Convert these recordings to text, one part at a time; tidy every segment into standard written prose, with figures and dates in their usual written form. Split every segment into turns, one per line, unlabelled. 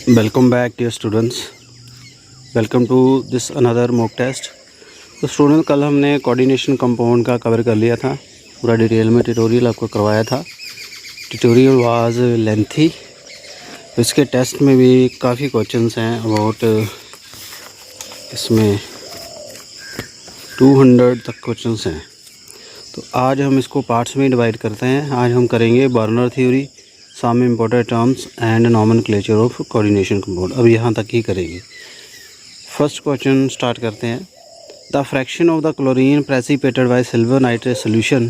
Welcome back dear students, welcome to this another mock test. तो student, कल हमने coordination compound का cover कर लिया था, पूरा डिटेल में ट्यूटोरियल आपको करवाया था। Tutorial was lengthy. इसके टेस्ट में भी काफ़ी क्वेश्चंस हैं, अबाउट इसमें 200 तक क्वेश्चंस हैं। तो आज हम इसको पार्ट्स में डिवाइड करते हैं। आज हम करेंगे Werner theory, some important terms and nomenclature of coordination compound. अब यहाँ तक ही करेंगे। फर्स्ट क्वेश्चन स्टार्ट करते हैं। The fraction of the chlorine precipitated by silver nitrate solution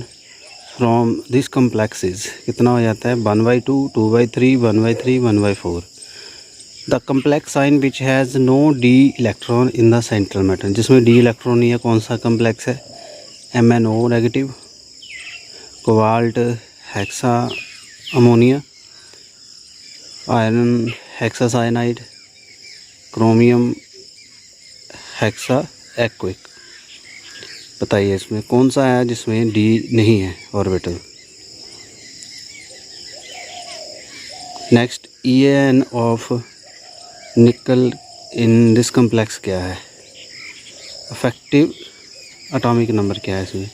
from this complex is, कितना हो जाता है? 1/2, 2/3, 1/3, 1/4। The complex sign which has no D electron in the central metal, जिसमें डी इलेक्ट्रॉन नहीं है, कौन सा कम्प्लेक्स है? MnO negative, cobalt hexa ammonia, iron hexa cyanide, chromium hexa aquic. बताइए इसमें कौन सा है जिसमें डी नहीं है ऑर्बिटल। नेक्स्ट, EN ऑफ निकल इन दिस कम्प्लेक्स क्या है? इफेक्टिव एटॉमिक नंबर क्या है इसमें?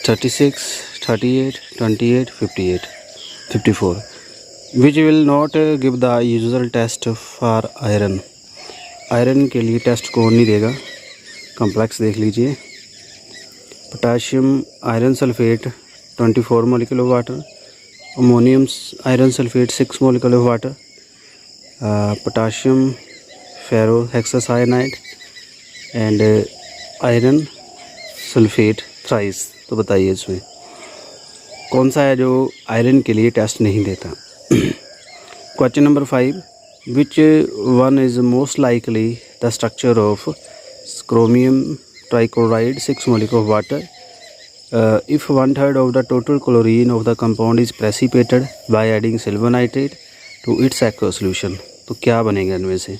36, 38, 28, 58, 54। Which will not give the usual test for iron. Iron के लिए टेस्ट कौन नहीं देगा? कम्प्लेक्स देख लीजिए। Potassium iron sulphate 24 molecular water, ammonium iron sulphate 6 molecular water, potassium ferro hexacyanide and iron sulphate thrice. तो बताइए इसमें कौन सा है जो आयरन के लिए टेस्ट नहीं देता। Question number 5, which one is most likely the structure of chromium trichloride 6 molecular water if 1/3 of the total chlorine of the compound is precipitated by adding silver nitrate to its aqueous solution. तो क्या बनेगा इनमें से?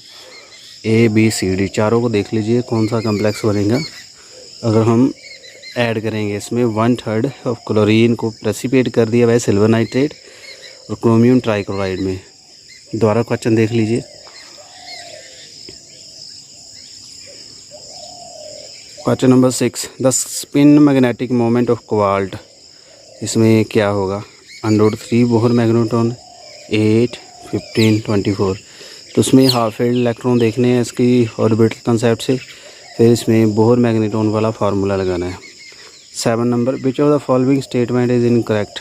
ABCD चारों को देख लीजिए, कौन सा कम्प्लेक्स बनेगा अगर हम ऐड करेंगे इसमें 1/3 ऑफ क्लोरीन को प्रेसिपिटेट कर दिया बाय सिल्वर नाइट्रेट और क्रोमियम ट्राइक्लोराइड में। दोबारा क्वेश्चन देख लीजिए। Question number 6, the spin magnetic moment of cobalt, इसमें क्या होगा? √3 बोहर मैग्नेट्रॉन, 8, 15, 24। तो उसमें हाफ फील्ड इलेक्ट्रॉन देखने हैं इसकी ऑर्बिटल कंसेप्ट से, फिर इसमें बोहर मैग्नेट्रॉन वाला फार्मूला लगाना है। 7 number, which of the following statement is incorrect.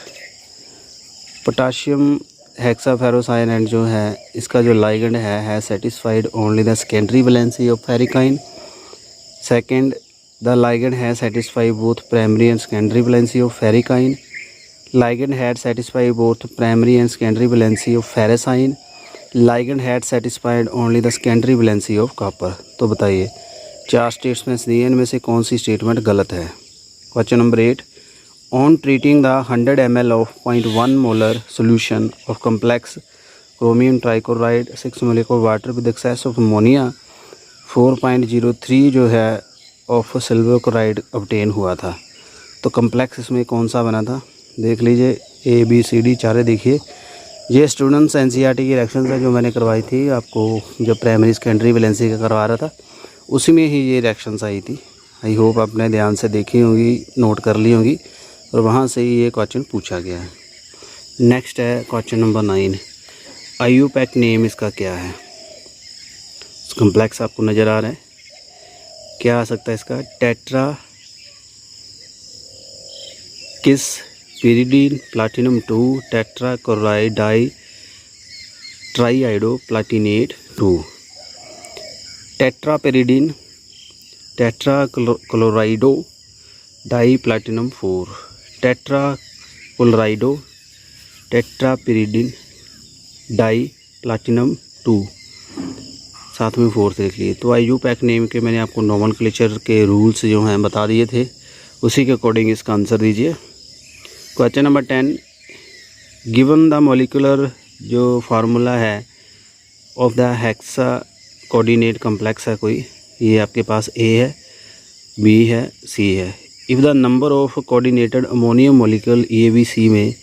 Potassium hexaferrocyanide जो है, इसका जो लाइगेंड है satisfied only the secondary valency of ferric ion. Second, the ligand है satisfy both primary and secondary valency of ferric ion. Ligand had satisfy both primary and secondary valency of ferrous ion. Ligand had satisfied only the secondary valency of copper. तो बताइए 4 statements दिए, इनमें से कौन सी statement गलत है? Question number 8, on treating the 100 ml of 0.1 molar solution of complex chromium trichloride 6 molecular water with excess of ammonia 4.03 जो है of silver chloride obtain हुआ था। तो कम्प्लेक्स इसमें कौन सा बना था? देख लीजिए, ABCD चारे देखिए। ये स्टूडेंट्स NCERT की रिएक्शन है जो मैंने करवाई थी आपको, जब प्राइमरी सेकेंडरी वैलेंसी का करवा रहा था, उसी में ही ये रिएक्शंस आई थी। आई होप आपने ध्यान से देखी होंगी, नोट कर ली होंगी, और वहाँ से ही ये क्वेश्चन पूछा गया है। नेक्स्ट है क्वेश्चन नंबर 9, IUPAC नेम इसका क्या है? कम्प्लेक्स आपको नज़र आ रहा है, क्या आ सकता है इसका? Tetrakis pyridine platinum 2 tetra chloride di triiodo platinate 2। Tetra pyridine, tetra chlorido di platinum 4, tetra chlorido tetrapyridine di platinum 2, साथ में 4 देख लिए। तो IUPAC नेम के मैंने आपको नोमेनक्लेचर के रूल्स जो हैं बता दिए थे, उसी के अकॉर्डिंग इसका आंसर दीजिए। Question number 10, given the molecular जो फार्मूला है of the hexa coordinate complex है कोई, ये आपके पास A है, B है, C है। If the number of coordinated ammonium molecule ABC में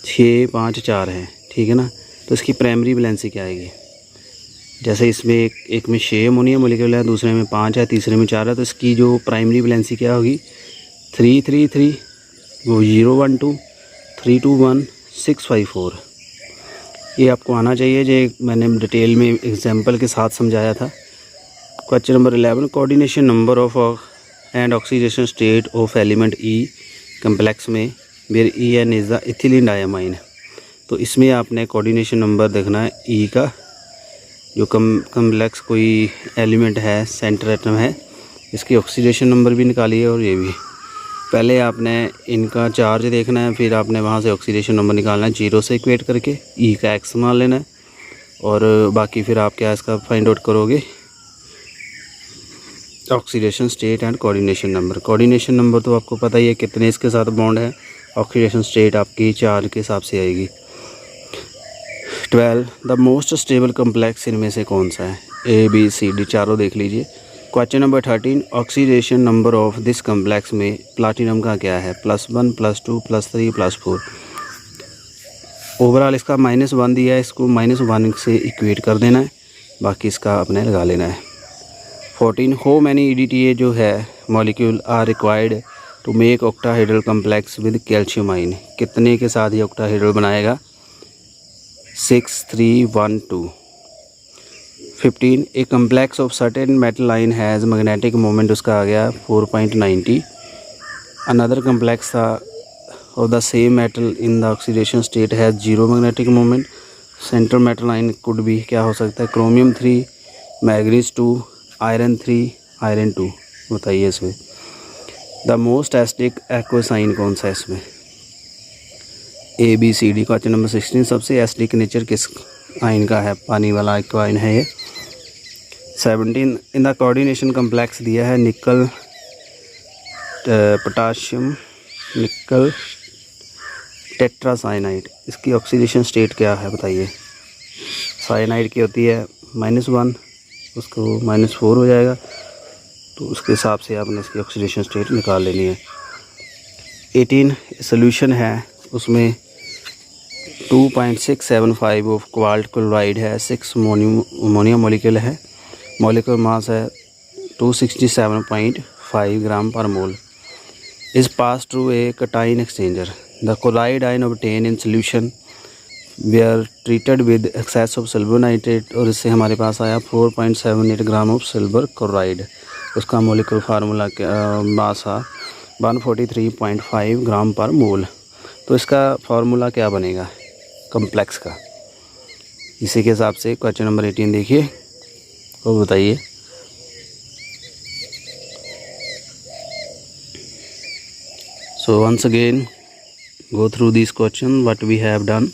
6, 5, 4 है, ठीक है ना, तो इसकी प्राइमरी वैलेंसी क्या आएगी? जैसे इसमें एक में 6 अमोनिया मोलिक्यूल है, दूसरे में 5 है, तीसरे में 4 है, तो इसकी जो प्राइमरी वैलेंसी क्या होगी 333, वो 012, 321, 654। ये आपको आना चाहिए, जो मैंने डिटेल में एग्जांपल के साथ समझाया था। Question number 11, coordination number of and oxidation state of element E complex में where E N is the ethylene diamine. तो इसमें आपने कोऑर्डिनेशन नंबर देखना है ई का, जो कम्प्लेक्स कोई एलिमेंट है, सेंटर एटम है, इसकी ऑक्सीडेशन नंबर भी निकालिए और ये भी। पहले आपने इनका चार्ज देखना है, फिर आपने वहाँ से ऑक्सीडेशन नंबर निकालना है 0 से इक्वेट करके, ई का एक्स मान लेना है, और बाकी फिर आप क्या इसका फाइंड आउट करोगे oxidation state and coordination number. Coordination number तो आपको पता ही है कितने इसके साथ बॉन्ड है, ऑक्सीडेशन स्टेट आपकी चार्ज के हिसाब से आएगी। 12, द मोस्ट स्टेबल कम्प्लेक्स इनमें से कौन सा है, ए बी सी डी, चारों देख लीजिए। Question number 13, oxidation number of this complex में प्लाटिनम का क्या है, +1, +2, +3, +4। ओवरऑल इसका -1 दिया है, इसको -1 से इक्वेट कर देना है, बाकी इसका आपने लगा लेना है। 14, हाउ मैनी EDTA जो है molecule are required to make octahedral complex with calcium ion, कितने के साथ ये ऑक्टाहेड्रल बनाएगा, 6, 3, 1, 2। 15, ए complex of certain metal ion has magnetic moment, उसका आ गया 4.90। अनदर कम्प्लेक्स था of the same metal in the oxidation state has 0 magnetic moment. Central metal ion could भी क्या हो सकता है, क्रोमियम 3, मैग्नीज 2, आयरन 3, आयरन 2। बताइए इसमें the most acidic aqueous ion कौन सा है इसमें, A B C D. Question number 16, सबसे एसिडिक नेचर किस आयन का है, पानी वाला एक्वा आयन है ये। 17, इन द कोऑर्डिनेशन कम्प्लेक्स दिया है निकल, पोटाशियम, निकल टेट्रासाइनाइड, इसकी ऑक्सीडेशन स्टेट क्या है बताइए। साइनाइड की होती है -1, उसको -4 हो जाएगा, तो उसके हिसाब से आपने इसकी ऑक्सीडेशन स्टेट निकाल लेनी है। 18, सोल्यूशन है, उसमें 2.675 ऑफ कोबाल्ट क्लोराइड है, 6 अमोनिया मोलिक्यूल है, मोलिकुलर मास है 267.5 gram per mole. Is pass through a cation exchanger, the chloride ion obtain in solution were are treated with excess of silver nitrate, और इससे हमारे पास आया 4.78 ग्राम ऑफ सिल्वर क्लोराइड। उसका molecular formula mass है 143.5 ग्राम per मोल। तो इसका formula क्या बनेगा कम्प्लेक्स का, इसी के हिसाब से क्वेश्चन नंबर 18 देखिए और बताइए। So once again go through these question what we have done.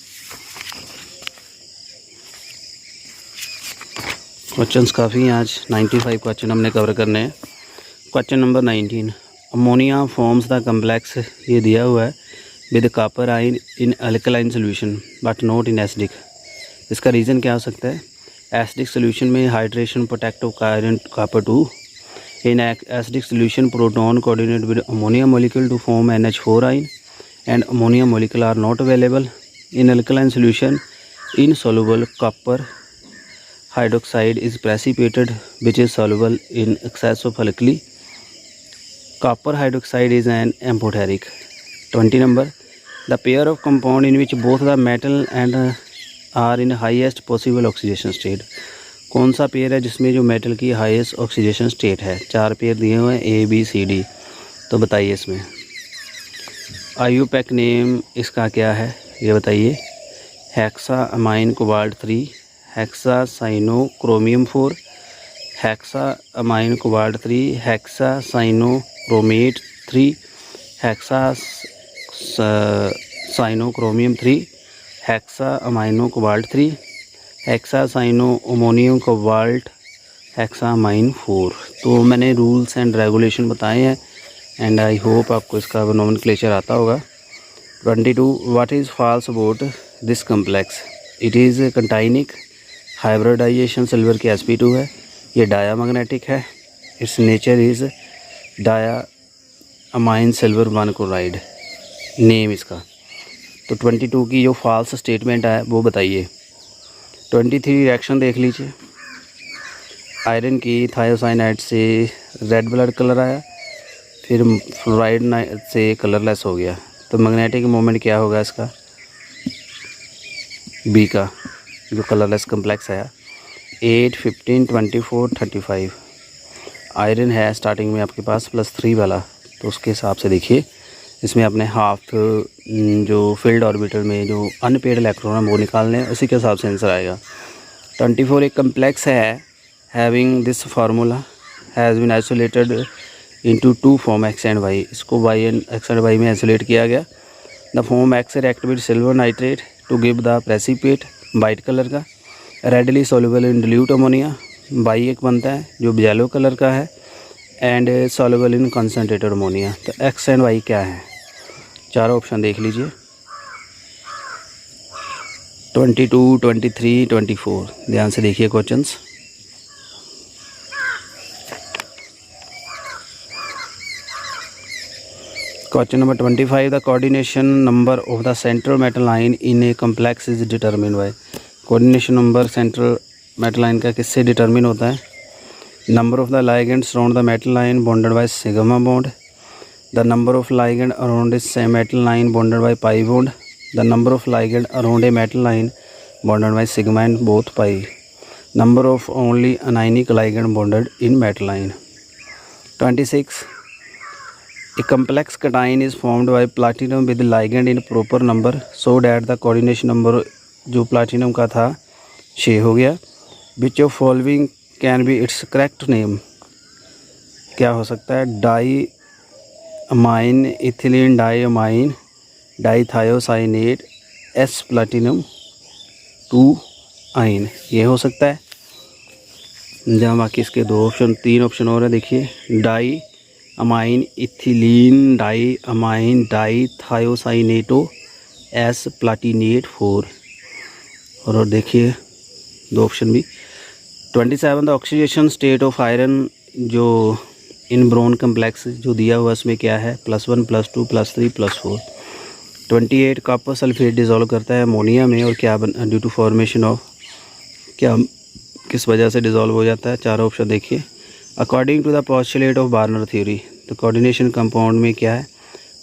Questions काफ़ी हैं आज, 95 क्वेश्चन हमने कवर करने हैं। Question number 19, ammonia forms the complex, ये दिया हुआ है with copper ion in alkaline solution but not in acidic. इसका रीज़न क्या हो सकता है, एसिडिक सोल्यूशन में hydration protect of iron copper 2, in acidic solution proton coordinate with ammonia molecule to form NH4 ion and ammonia molecule are not available in alkaline solution. Insoluble copper hydroxide is precipitated which is soluble in excess of alkali. Copper hydroxide is an amphoteric. 20 number, the pair of compound in which both the metal and are in highest possible oxidation state. कौन सा pair है जिसमें जो metal की highest oxidation state है, 4 pair दिए हुए हैं A B C D। तो बताइए इसमें आईयूपैक नेम इसका क्या है ये बताइए। Hexa amine cobalt 3, hexa cyano chromium 4, hexa amine cobalt 3, hexa cyano chromate 3, hexa cyano chromium 3, hexa amino cobalt 3, hexa cyano ammonium cobalt, hexa amine 4। तो मैंने रूल्स एंड रेगुलेशन बताए हैं एंड आई होप आपको इसका नोमेनक्लेचर आता होगा। 22, what is false about this complex, it is कंटाइनिक, hybridization silver की sp2 है, ये डायामैग्नेटिक है, its nature is dia amine silver 1 chloride name इसका। तो 22 की जो फॉल्स स्टेटमेंट है वो बताइए। 23 रिएक्शन देख लीजिए। आयरन की थायोसाइनाइड से रेड ब्लड कलर आया, फिर फ्लोराइड से कलरलेस हो गया। तो मैग्नेटिक मोमेंट क्या होगा इसका, बी का जो कलरलेस कम्प्लेक्स है 8, 15, 24, 35। आयरन है स्टार्टिंग में आपके पास +3 वाला, तो उसके हिसाब से देखिए इसमें अपने हाफ जो फील्ड ऑर्बिटल में जो अनपेड इलेक्ट्रॉन है वो निकालने हैं, उसी के हिसाब से आंसर आएगा। 24 एक कम्प्लेक्स है having this formula has been isolated into 2 form x एंड y। इसको y एंड x एंड y में आइसोलेट किया गया। The form x react with silver nitrate to give the precipitate white colour का, readily soluble in dilute ammonia. बाई एक बनता है जो येलो कलर का है and soluble in concentrated ammonia. तो x एंड y क्या है, चारों ऑप्शन देख लीजिए 22, 23, 24। ध्यान से देखिए questions. Question number 25, the coordination number of the central metal ion in a complex is determine by. Coordination number central metal ion का किससे डिटरमिन होता है? Number of the ligands around the metal ion bonded by sigma bond, the number of ligand around this metal ion bonded by pi bond, the number of ligand around a metal ion bonded by sigma and both pi, number of only anionic ligand bonded in metal line। 26, a complex cation is formed by platinum with ligand in proper number so that the coordination number जो platinum का था 6 हो गया। which of following can be its correct name, क्या हो सकता है? Di amine ethylene diamine dithiocyanate S platinum 2 ion, ये हो सकता है। जहाँ बाकी इसके 2 ऑप्शन 3 ऑप्शन और है, देखिए di amine ethylene di amine di thiocyanato S platinate 4। और देखिए 2 ऑप्शन भी। 27, the oxidation state of iron जो इन ब्रोन कम्प्लेक्स जो दिया हुआ इसमें क्या है? +1, +2, +3, +4। 28, कॉपर सल्फेट डिज़ोल्व करता है अमोनिया में और क्या ड्यू टू फॉर्मेशन ऑफ, क्या किस वजह से डिज़ोल्व हो जाता है? 4 ऑप्शन देखिए। According to the postulate of Werner theory, तो कोऑर्डिनेशन कंपाउंड में क्या है?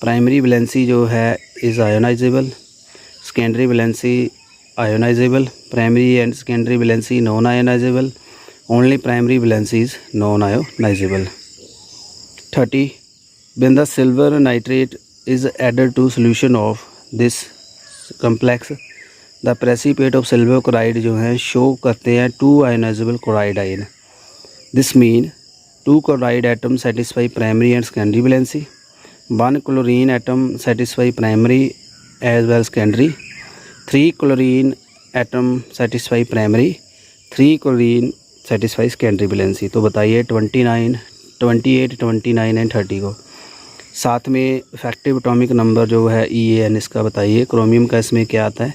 प्राइमरी वैलेंसी जो है is ionisable, secondary valency ionisable, primary and secondary valency non ionisable, only primary valency is non ionisable. 30, when the silver nitrate is added to solution of this complex, the precipitate of silver chloride जो है show करते हैं 2 ionizable chloride ion। this mean 2 chloride atom satisfy primary and secondary valency, 1 chlorine atom satisfy primary as well secondary, 3 chlorine atom satisfy primary, 3 chlorine satisfy secondary valency। तो बताइए 29, 28, 29 and 30 को। साथ में effective atomic number जो है EAN इसका बताइए। Chromium का इसमें क्या आता है?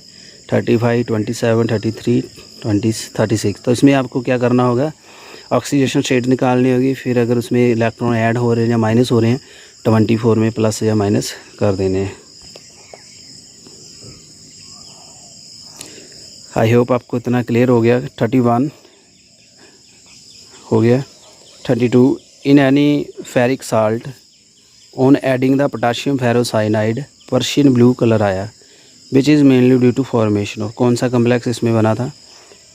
35, 27, 33, 20, 36। तो इसमें आपको क्या करना होगा? ऑक्सीडेशन स्टेट निकालनी होगी, फिर अगर उसमें इलेक्ट्रॉन ऐड हो रहे हैं या माइनस हो रहे हैं 24 में प्लस या माइनस कर देने हैं। आई होप आपको इतना क्लियर हो गया। 31 हो गया। 32, in any ferric salt on adding the potassium ferrocyanide Prussian blue colour आया, which is mainly due to formation of, कौन सा कम्प्लेक्स इसमें बना था?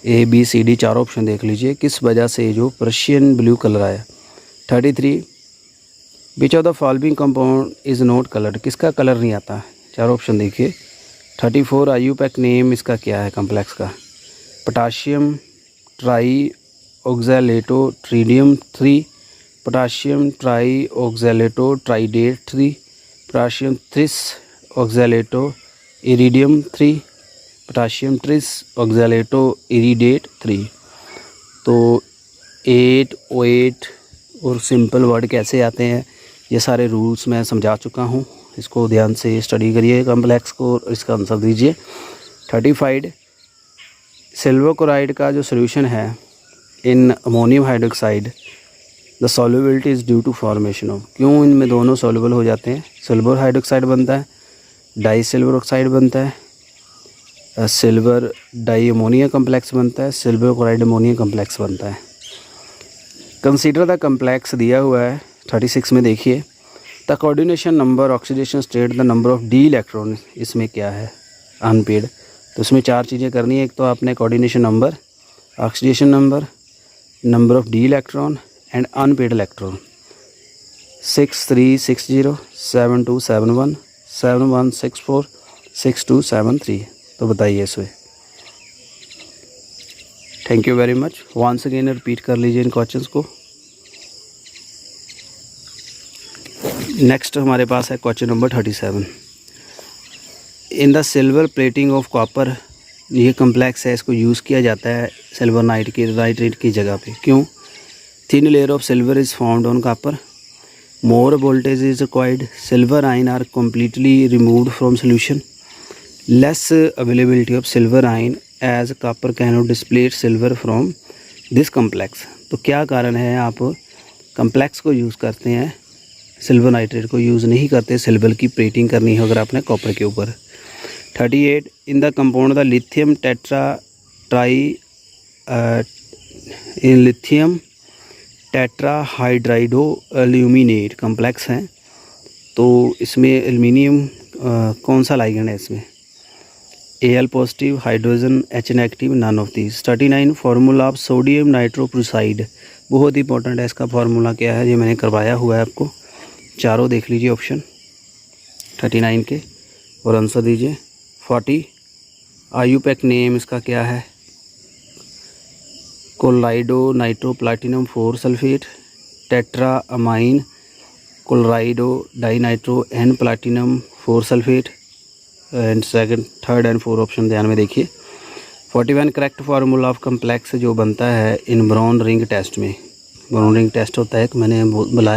ABCD 4 ऑप्शन देख लीजिए, किस वजह से जो पर्शियन ब्लू कलर आया। 33, विच of the following compound is not coloured, किसका कलर नहीं आता? 4 ऑप्शन देखिए। 34, IUPAC नेम इसका क्या है कम्प्लेक्स का? Potassium tri oxalato iridium 3, potassium tri oxalato iridate 3, potassium tris oxalato iridium 3, potassium tris oxalato iridate 3। तो 8, OH और सिंपल वर्ड कैसे आते हैं ये सारे रूल्स मैं समझा चुका हूँ, इसको ध्यान से स्टडी करिए कम्प्लेक्स को और इसका आंसर दीजिए। 35, सिल्वर क्लोराइड का जो सोल्यूशन है in ammonium hydroxide, the solubility is due to formation of, क्यों इनमें दोनों सॉल्युबल हो जाते हैं? सिल्वर हाइड्रोक्साइड बनता है, डाई सिल्वर ऑक्साइड बनता है, सिल्वर डाई अमोनिया कम्प्लेक्स बनता है, सिल्वर क्लोराइड अमोनिया कम्प्लेक्स बनता है। कंसीडर द कम्प्लेक्स दिया हुआ है 36 में। देखिए the coordination number oxidation state the number of d electron, इसमें क्या है अनपेड। तो इसमें 4 चीज़ें करनी है। एक तो आपने coordination number, oxidation number, number of d electron and unpaired electron. 6360 7271 7164 6273। तो बताइए इसमें। Thank you very much. Once again repeat कर लीजिए इन क्वेश्चंस को। नेक्स्ट हमारे पास है question number 37। In the silver plating of copper, ये कम्प्लेक्स है, इसको यूज़ किया जाता है सिल्वर नाइट्रेट की जगह पे। क्यों? Thin layer of silver is found on copper, more voltage is required, silver ion are completely removed from solution, less availability of silver ion as copper cannot displace silver from this complex. तो क्या कारण है आप complex को use करते हैं, silver nitrate को use नहीं करते सिल्वर की प्लेटिंग करनी है अगर आपने कॉपर के ऊपर। 38 in the compound the lithium lithium tetrahydrido aluminate complex हैं। तो इसमें एल्यूमिनियम कौन सा लाइगेंड है इसमें? Al positive, hydrogen H negative, none of these. 39 formula of sodium nitrochloride, बहुत इंपॉर्टेंट है। इसका फार्मूला क्या है, ये मैंने करवाया हुआ है आपको। चारों देख लीजिए ऑप्शन 39 के और आंसर दीजिए। 40 आयुपैक नेम इसका क्या है? Chlorido nitro platinum 4 sulphate, tetra amine chlorido di nitro N platinum 4 sulphate. And second, third and fourth option ध्यान में देखिए। 41 करेक्ट फार्मूला ऑफ कम्प्लेक्स जो बनता है इन ब्राउन रिंग टेस्ट में। ब्राउन रिंग टेस्ट होता है, मैंने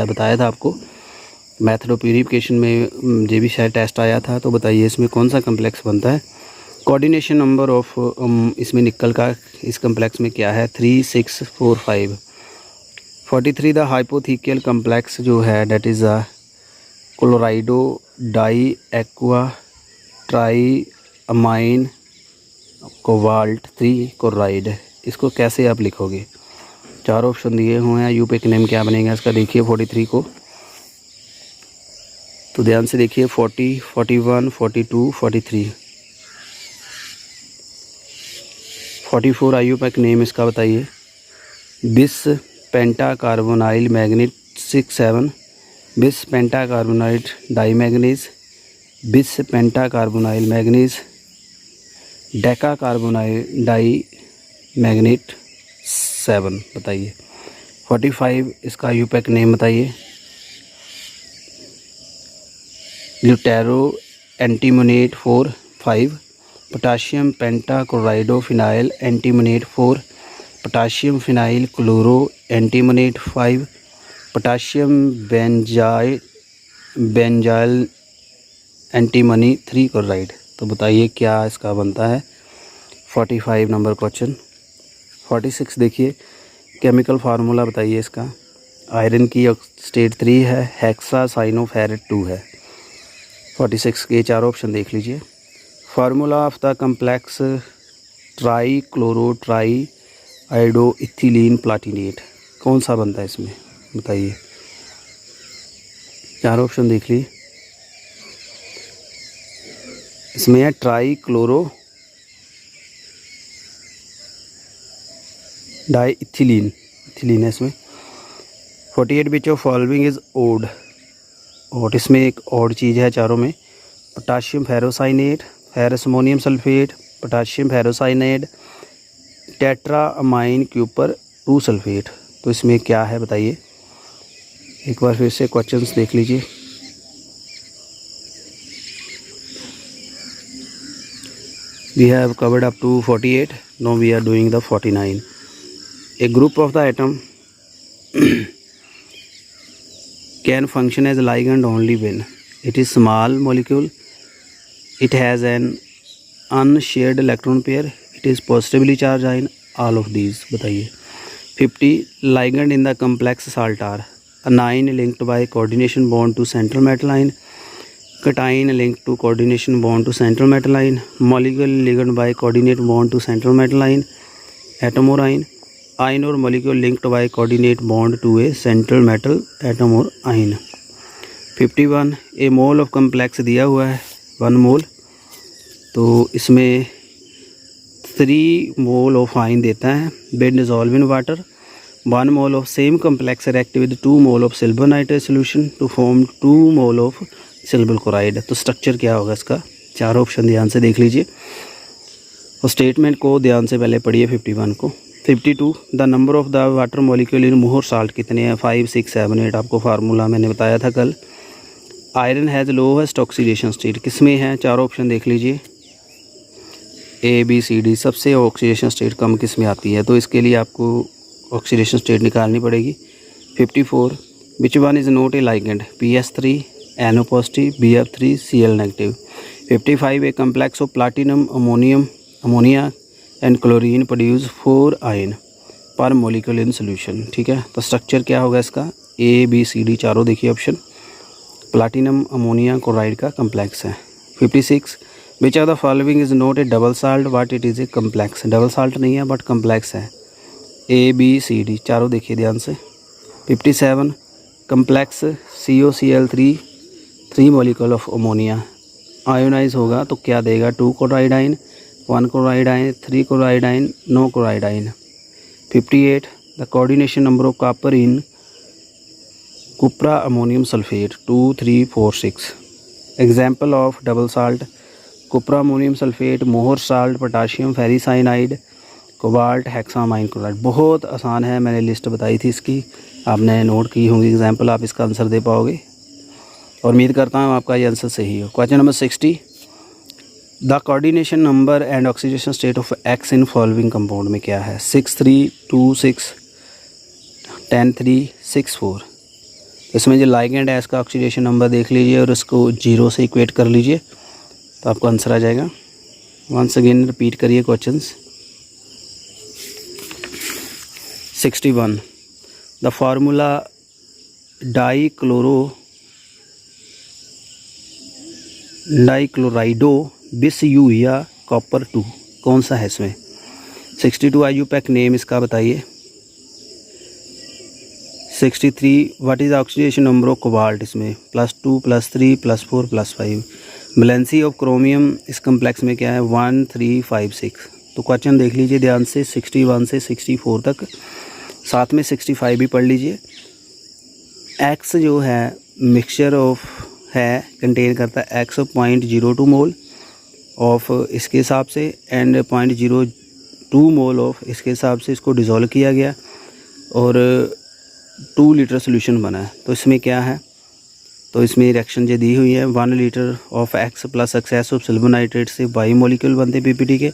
बताया था आपको मेथड ऑफ प्यूरिफिकेशन में, जो भी शायद टेस्ट आया था। तो बताइए इसमें कौन सा कम्प्लेक्स बनता है? कोऑर्डिनेशन नंबर ऑफ इसमें निकल का इस कम्प्लेक्स में क्या है? 3645। 43 द हाइपोथेटिकल कम्प्लेक्स जो है that is a chlorido di aqua tri amine cobalt 3 chloride, इसको कैसे आप लिखोगे? 4 ऑप्शन दिए हुए हैं। यूपैक नेम क्या बनेगा इसका? देखिए 43 को तो ध्यान से देखिए। 40, 41, 42, 43, 44 आयुपैक नेम इसका बताइए। बिस पेंटा कार्बोनाइल मैग्नीज 67, बिस penta carbonyl di manganese, bis penta carbonyl manganese, deca carbonyl di manganate 7। बताइए। 45 इसका यूपैक नेम बताइए। ल्यूटेरो antimonate 4 5, potassium penta chlorido phenyl antimonate 4, potassium phenyl chloro antimonate 5, potassium benzyl antimony 3 chloride. तो बताइए क्या इसका बनता है? 45 नंबर क्वेश्चन। 46 देखिए, केमिकल फार्मूला बताइए इसका। आयरन की स्टेट 3 है, हेक्सा साइनोफेरेट 2 है। 46 के 4 ऑप्शन देख लीजिए। Formula of the complex tri chloro tri iodo ethylene platinate, कौन सा बनता है इसमें? बताइए। 4 ऑप्शन देख लीजिए। इसमें है ट्राई क्लोरो डाई इथिलीन है इसमें। 48 which of following is odd, और इसमें एक और चीज़ है चारों में। Potassium ferrocyanate, ferrous ammonium sulphate, potassium ferrocyanate, tetra amine copper 2 sulphate. तो इसमें क्या है बताइए। एक बार फिर से क्वेश्चंस देख लीजिए। We have covered up to 48. Now we are doing the 49. A group of the atom can function as a ligand only when it is small molecule, it has an unshared electron pair, it is positively charged ion, all of these बताइए। 50 ligand in the complex salt are anion linked by coordination bond to central metal ion, cation linked to coordination bond to central metal ion, molecular ligand by coordinate bond to central metal ion, atom or ion, ion और molecule linked by coordinate bond to a central metal atom और ion. 51 a mole of complex दिया हुआ है 1 मोल, तो इसमें 3 mole of ion देता है। Bed dissolve in water. 1 mole of same complex react with 2 mole of silver nitrate solution to form 2 mole of silver chloride. तो structure क्या होगा इसका, 4 ऑप्शन ध्यान से देख लीजिए और स्टेटमेंट को ध्यान से पहले पढ़िए 51 को। 52 the number of the water molecule इन मोहर साल्ट कितने हैं, 5 6 7 8। आपको फार्मूला मैंने बताया था कल। Iron has lowest oxidation state, किस में है, 4 ऑप्शन देख लीजिए A B C D। सबसे ऑक्सीडेशन स्टेट कम किस में आती है, तो इसके लिए आपको ऑक्सीडेशन स्टेट निकालनी पड़ेगी। 54 विच one is not a ligand, PS3 NO positive, BF3 Cl negative. 55 A complex of platinum ammonia and chlorine produce 4 ion पर मॉलिक्यूल इन सोल्यूशन। ठीक है, तो स्ट्रक्चर क्या होगा इसका, A B C D चारों देखिए ऑप्शन, प्लाटिनम अमोनिया क्लोराइड का कम्प्लेक्स है। 56 विच of the following is not A double salt but it is a complex. Double salt नहीं है बट कम्प्लेक्स है, A B C D चारों देखिए ध्यान से। 57 complex COCl3 3 molecule of ammonia ionise होगा तो क्या देगा, 2 chloride ion, 1 chloride ion, 3 chloride ion, no chloride ion. 58 the coordination number of copper in cupra ammonium sulphate 2 3 4 6। Example of double salt cupra ammonium sulphate, Mohr salt, potassium ferricyanide, cobalt, hexammine chloride. बहुत आसान है, मैंने list बताई थी इसकी, आपने note की होंगी एग्जाम्पल, आप इसका आंसर दे पाओगे और उम्मीद करता हूँ आपका ये आंसर सही हो। Question number 60 the coordination number and oxidation state of x in following compound में क्या है, 6 3 2 6 10 3 6 4। इसमें जो लाइगेंड है इसका ऑक्सीडेशन नंबर देख लीजिए और इसको 0 से इक्वेट कर लीजिए तो आपको आंसर आ जाएगा। वंस अगेन रिपीट करिए क्वेश्चंस। 61 द फार्मूला डाइक्लोराइडो बिस यू या कॉपर 2 कौन सा है इसमें। 62 आईयूपैक नेम इसका बताइए। 63 what is oxidation number of cobalt, इसमें +2 +3 +4 +5। वैलेंसी ऑफ क्रोमियम इस कम्प्लेक्स में क्या है, 1 3 5 6। तो क्वेश्चन देख लीजिए ध्यान से 61 से 64 तक, साथ में 65 भी पढ़ लीजिए। एक्स जो है मिक्सचर ऑफ है कंटेन करता है एक्स 0.02 मोल ऑफ इसके हिसाब से एंड 0.02 मोल ऑफ इसके हिसाब से इसको डिज़ोल्व किया गया और 2 लीटर सोल्यूशन बना है। तो इसमें क्या है, तो इसमें रिएक्शन जो दी हुई है 1 litre of X plus excess of silver nitrate से 22 मॉलिक्यूल बनते हैं पीपीटी के।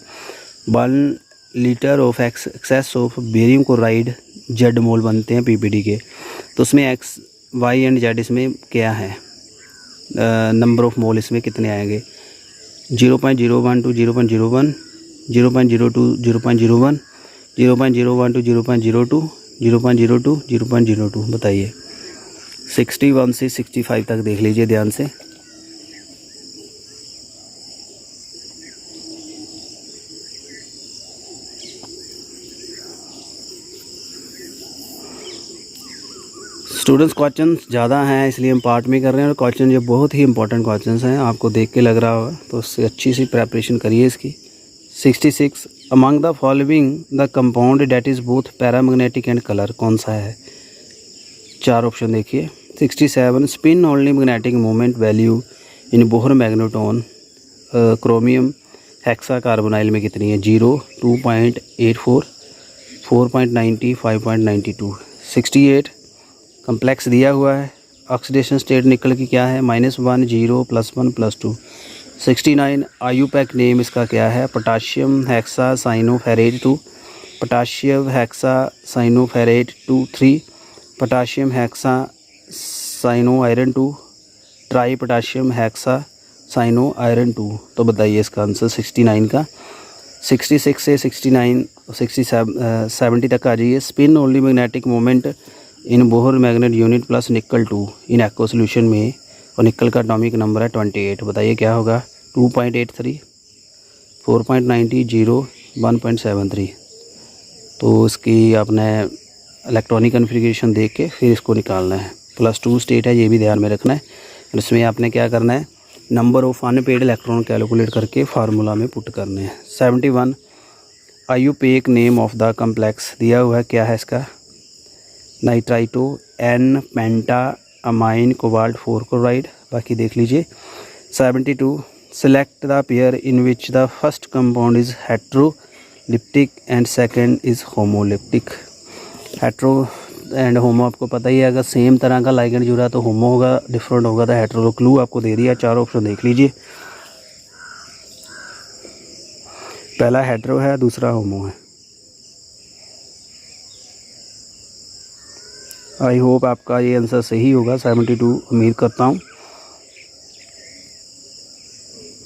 1 litre of excess of barium chloride Z mole बनते हैं पीपीटी के। तो उसमें एक्स वाई एंड जेड इसमें क्या है, नंबर ऑफ मोल इसमें कितने आएंगे, 0.01 to 0.01, 0.02 0.01, 0.01 to 0.02, 0.02 0.02। बताइए 61 से 65 तक देख लीजिए ध्यान से। स्टूडेंट्स क्वेश्चन ज़्यादा हैं इसलिए हम पार्ट में कर रहे हैं और क्वेश्चन जो बहुत ही इंपॉर्टेंट क्वेश्चन हैं, आपको देख के लग रहा होगा तो उससे अच्छी सी प्रेपरेशन करिए इसकी। 66 among the following the compound that is both paramagnetic and colour कौन सा है, 4 ऑप्शन देखिए। 67 spin only magnetic moment value in Bohr magneton chromium hexa carbonyl में कितनी है, 0 2.84 4.90 5.92। 68 कम्प्लेक्स दिया हुआ है, ऑक्सीडेशन स्टेट निकल की क्या है, -1 0 +1 +2। 69 आईयूपैक नेम इसका क्या है, potassium hexa cyanoferrate 2, potassium hexa cyanoferrate 2 3, potassium hexa cyano iron 2, tri potassium hexa cyano iron 2। तो बताइए इसका आंसर 69 का। 66 से 69 70 तक आ जाइए। Spin only magnetic moment in Bohr magnet unit plus निकल 2 इन एक्वा सोल्यूशन में और निकल का एटॉमिक नंबर है 28। बताइए क्या होगा, 2.83 4.90 0 1.73। तो इसकी आपने इलेक्ट्रॉनिक कन्फिग्रेशन देख के फिर इसको निकालना है। +2 स्टेट है, ये भी ध्यान में रखना है। और इसमें आपने क्या करना है, number of unpaired electron calculate करके फार्मूला में पुट करने हैं। 71 IUPAC name of the complex दिया हुआ है, क्या है इसका, nitrito N penta amine cobalt 4 chloride, बाकी देख लीजिए। 72 select the pair in which the first compound is heteroleptic and second is homoleptic. Hetero and homo आपको पता ही है, अगर सेम तरह का लाइगेंड जुड़ा तो होमो होगा, डिफरेंट होगा तो हेट्रो। क्लू आपको दे दिया, 4 ऑप्शन देख लीजिए। पहला हेट्रो है, दूसरा होमो है। आई होप आपका ये आंसर सही होगा, 72 उम्मीद करता हूँ।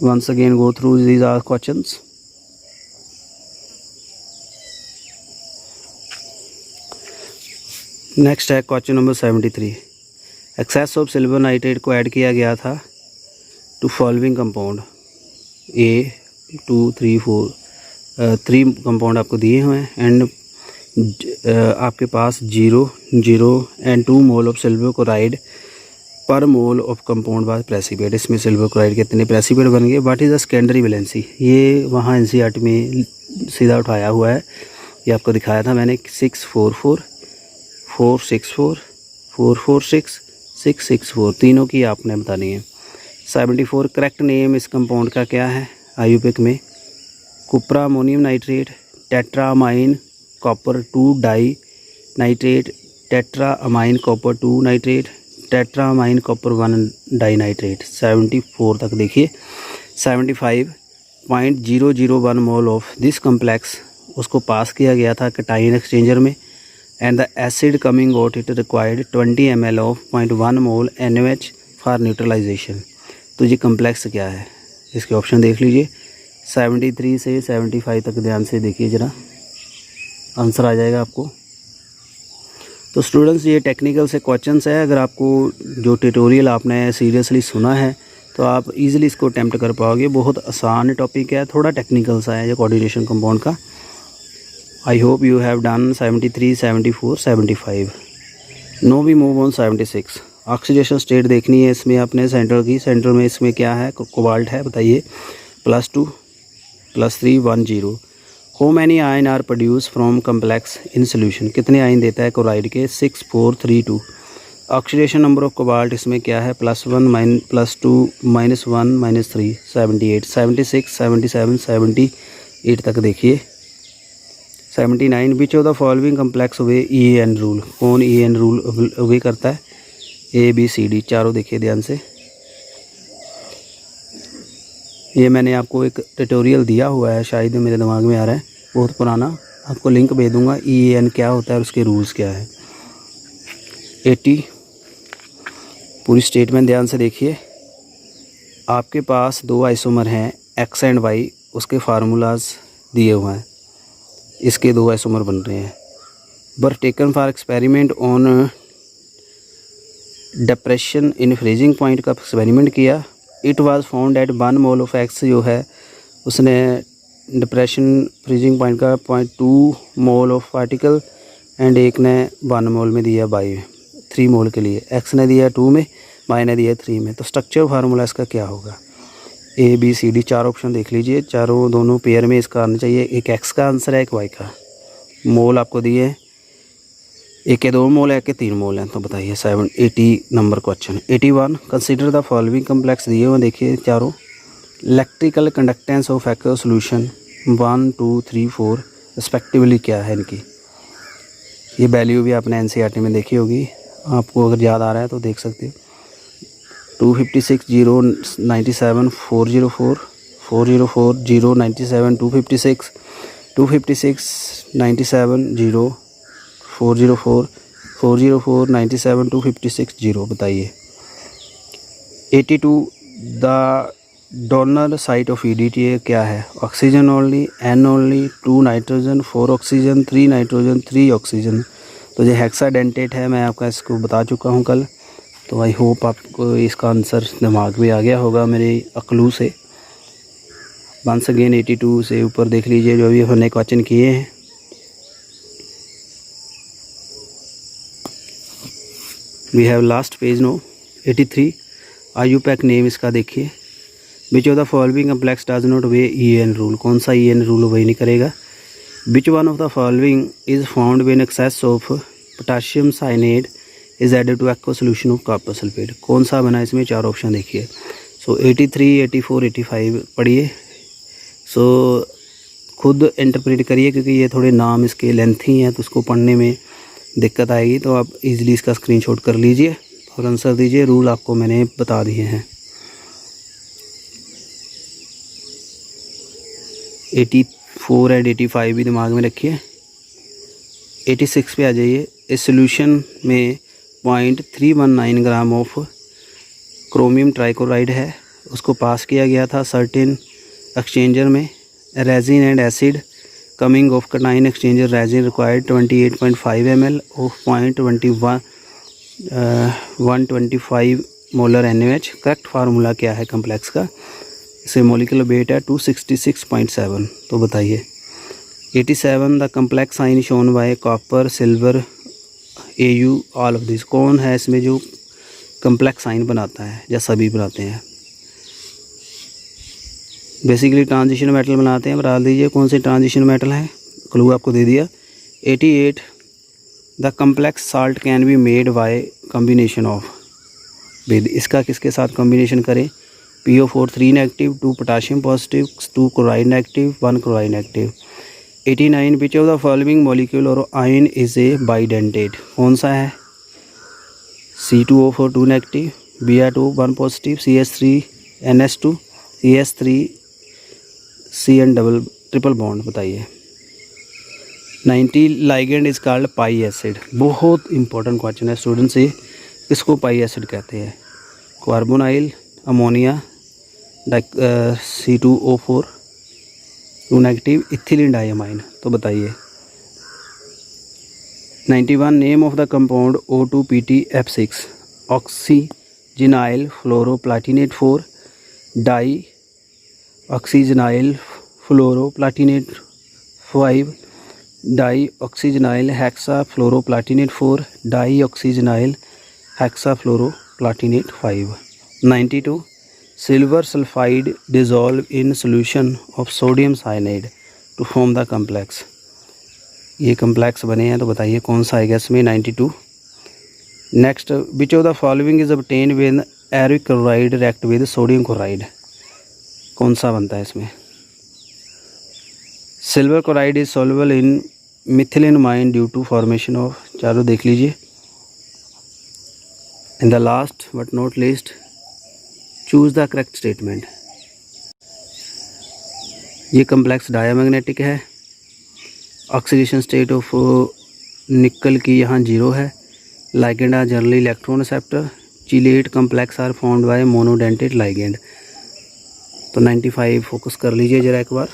Once again go through these are questions. Next है question number 73। Excess of silver nitrate को ऐड किया गया था to following compound A 2 3 4 3 compound आपको दिए हुए हैं एंड आपके पास 0 0 and 2 mole of silver chloride per mole of compound बाद प्रेसिपिटेट। इसमें सिल्वर क्लोराइड कितने प्रेसिपिटेट बन गए, what is the secondary valency. ये वहाँ NCERT में सीधा उठाया हुआ है, ये आपको दिखाया था मैंने। 644 464 446 664 तीनों की आपने बतानी है। 74 करेक्ट नेम इस कंपाउंड का क्या है आयुपेक में, cupra ammonium nitrate, tetra amine copper 2 di nitrate, tetra amine copper 2 nitrate, tetra amine copper 1 di nitrate. 74 तक देखिए। 75.001 मोल ऑफ दिस कम्प्लेक्स उसको पास किया गया था कैटायन एक्सचेंजर में and the acid coming out it required 20 ml of 0.1 mole NaOH for neutralization. तो ये complex क्या है, इसके ऑप्शन देख लीजिए। 73 से 75 तक ध्यान से देखिए जरा, आंसर आ जाएगा आपको। तो स्टूडेंट्स ये टेक्निकल से क्वेश्चंस है, अगर आपको जो ट्यूटोरियल आपने सीरियसली सुना है तो आप इजीली इसको अटेम्प्ट कर पाओगे। बहुत आसान टॉपिक है, थोड़ा टेक्निकल सा है ये कोऑर्डिनेशन कंपाउंड का। I hope you have done 73 74 75। No we move on 76। Oxidation state देखनी है इसमें आपने सेंट्रल की। सेंट्रल में इसमें क्या है, कोबाल्ट है, बताइए। +2 +3 1 0। How many ion are produce from complex in solution, कितने आयन देता है क्लोराइड के, 6 4 3 2। ऑक्सीडेशन नंबर ऑफ कोबाल्ट इसमें क्या है, +1 +2 -1 -3 78 76 77 78 तक देखिए। 79 विच of the following complex way EAN rule, कौन EAN रूल वे करता है, ABCD चारों देखिए ध्यान से। ये मैंने आपको एक ट्यूटोरियल दिया हुआ है, शायद मेरे दिमाग में आ रहा है, बहुत पुराना, आपको लिंक भेज दूँगा। EAN क्या होता है और उसके रूल्स क्या है। 80 पूरी स्टेटमेंट ध्यान से देखिए। आपके पास 2 आइसोमर हैं X एंड Y, उसके फार्मूलाज दिए हुए हैं, इसके 2 आइसोमर बन रहे हैं। Were taken for experiment on depression in freezing point का एक्सपेरिमेंट किया। It was found at 1 mole of X जो है उसने डिप्रेशन फ्रीजिंग पॉइंट का 0.2 मोल ऑफ पार्टिकल एंड एक ने 1 मोल में दिया बाई 3 मोल के लिए। X ने दिया 2 में, Y ने दिया 3 में। तो स्ट्रक्चर फार्मूला इसका क्या होगा, ABCD 4 ऑप्शन देख लीजिए, चारों दोनों पेयर में इसका आना चाहिए। एक X का आंसर है, एक Y का। मोल आपको दिए, एक के 2 मोल है, एक के 3 मोल हैं। तो बताइए 80 number question. 81 consider the following complex दिए हुए देखिए चारों। Electrical conductance of aqueous solution 1 2 3 4 respectively क्या है इनकी, ये वैल्यू भी आपने NCERT में देखी होगी, आपको अगर याद आ रहा है तो देख सकते हो। 256 0 97 404 404 0 97 256 256 97 0 404 404 97 256 0। बताइए 82 the donor site of EDTA क्या है, oxygen only, N only, 2 nitrogen, 4 oxygen, 3 nitrogen, 3 oxygen. तो ये हेक्साडेंटेट है, मैं आपका इसको बता चुका हूँ कल। तो आई होप आपको इसका आंसर दिमाग में आ गया होगा मेरे अक्लू से। वंस अगेन 82 से ऊपर देख लीजिए जो भी हमने क्वेश्चन किए हैं। We have last page no 83 IUPAC name इसका देखिए। Which of the following complex does not वे EN रूल, कौन सा EN रूल वही नहीं करेगा। Which one of the following is found when excess of potassium cyanate is added to aqua solution of copper sulphate, कौन सा बना इसमें, चार ऑप्शन देखिए। सो 83, 84, 85 पढ़िए। सो खुद इंटरप्रेट करिए क्योंकि ये थोड़े नाम इसके लेंथी हैं तो उसको पढ़ने में दिक्कत आएगी, तो आप इजीली इसका स्क्रीनशॉट कर लीजिए और आंसर दीजिए। रूल आपको मैंने बता दिए हैं। 84 एंड 85 भी दिमाग में रखिए। 86 पे आ जाइए। इस सोल्यूशन में 0.319 ग्राम ऑफ क्रोमियम ट्राइक्लोराइड है, उसको पास किया गया था सर्टेन एक्सचेंजर में। Resin and acid coming of कटाइन exchanger resin required 28.5 ml of 125 molar NaOH। Correct formula क्या है कम्प्लेक्स का, इसे मोलिकुलर वेट है 266.7। तो बताइए। 87 the complex sign shown by copper silver AU all of this, कौन है इसमें जो कम्प्लेक्स साइन बनाता है या सभी बनाते हैं। बेसिकली ट्रांजिशन मेटल बनाते हैं, बता दीजिए कौन से ट्रांजिशन मेटल है, क्लू आपको दे दिया। 88 the complex salt can be made by combination of with, इसका किसके साथ कम्बिनेशन करें। PO4 3 negative, 2 potassium positive, 2 chloride negative, 1 chloride negative. 89 which of the following molecule और आयन इज ए बाइडेंटेट, कौन सा है। C2O4 2 negative, Br2 1 positive, CH3 NH2, CH3 CN triple bond, बताइए। 90 ligand is called pi acid, बहुत important question है student से, किसको pi acid कहते हैं। Carbonyl, ammonia, C2O4 2 negative, ethylene diamine, तो बताइए। 91 name of the compound O2PtF6 oxygenyl fluoroplatinate 4 di oxygenyl fluoroplatinate 5 di oxygenyl hexa fluoroplatinate 4 di oxygenyl hexa fluoroplatinate 5। 92 silver sulphide dissolve in solution of sodium cyanide to form the complex, ये complex बने हैं तो बताइए कौन सा आएगा इसमें। 92 next which of the following is obtain when Eric chloride react with sodium chloride, कौन सा बनता है इसमें। Silver chloride is soluble in methyleneamine due to formation of, चारों देख लीजिए। In the last but not least choose the correct statement. ये complex diamagnetic है, ऑक्सीडेशन स्टेट ऑफ निकल की यहाँ 0 है, ligand are generally electron receptor, chelate complex are found by monodentate ligand. तो 95 focus कर लीजिए ज़रा एक बार।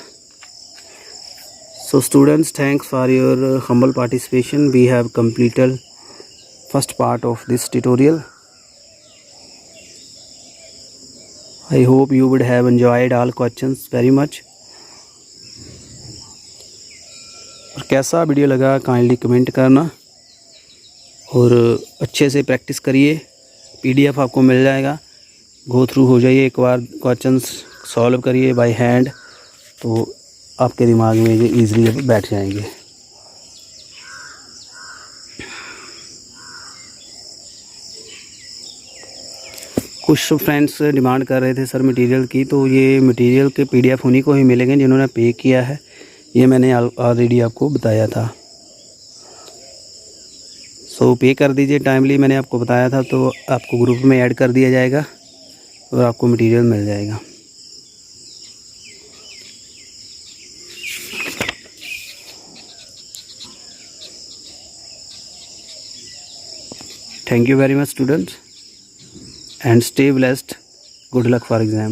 So students thanks for your humble participation, we have completed first part of this tutorial. I hope you would have enjoyed all questions very much. और कैसा video लगा kindly comment करना और अच्छे से प्रैक्टिस करिए। PDF आपको मिल जाएगा, गो थ्रू हो जाइए एक बार, क्वेश्चंस सॉल्व करिए बाय हैंड, तो आपके दिमाग में ये ईज़िली बैठ जाएंगे। कुछ फ्रेंड्स डिमांड कर रहे थे सर मटेरियल की, तो ये मटेरियल के PDF उन्हीं को ही मिलेंगे जिन्होंने पे किया है, ये मैंने ऑलरेडी आपको बताया था। सो पे कर दीजिए टाइमली, मैंने आपको बताया था, तो आपको ग्रुप में ऐड कर दिया जाएगा और आपको मटेरियल मिल जाएगा। Thank you very much students and stay blessed. Good luck for exam.